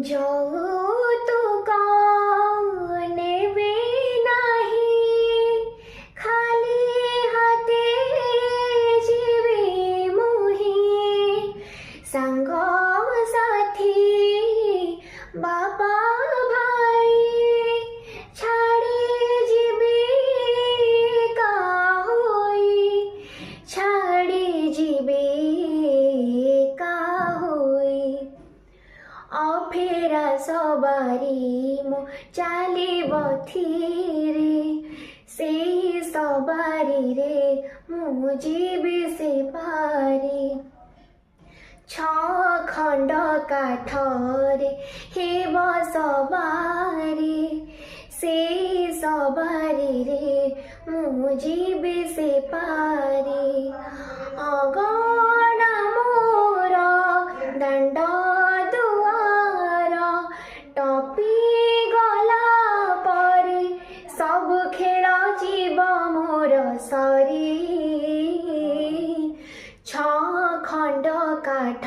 ଯୌତୁକ ନେବେ ନାହିଁ, ଖାଲି ହାତେ ଯିବି ମୁହିଁ। ସାଙ୍ଗ ସାଥୀ ବାପା ଭାଇ ଛାଡ଼ି ଯିବି କାହୋଇ, ଛାଡ଼ି ଯିବି କାହୋଇ। ଅଫେରା ସବାରି ମୁଁ ଚାଲିବ ଧୀରେ, ସେଇ ସବାରିରେ ମୁଁ ଯିବି ସେ ପାରି। ଛଅ ଖଣ୍ଡ କାଠରେ ହେବ ସବାରି, ସେଇ ସବାରିରେ ମୁଁ ଯିବି ସେ ପାରି। ଅଗଣା ମୋର ଦାଣ୍ଡ ଦୁଆର, ଟପି ଗଲା ପରେ ସବୁ ଖେଳ ଯିବ ମୋର ସରି। ଛଅ ଖଣ୍ଡ କାଠ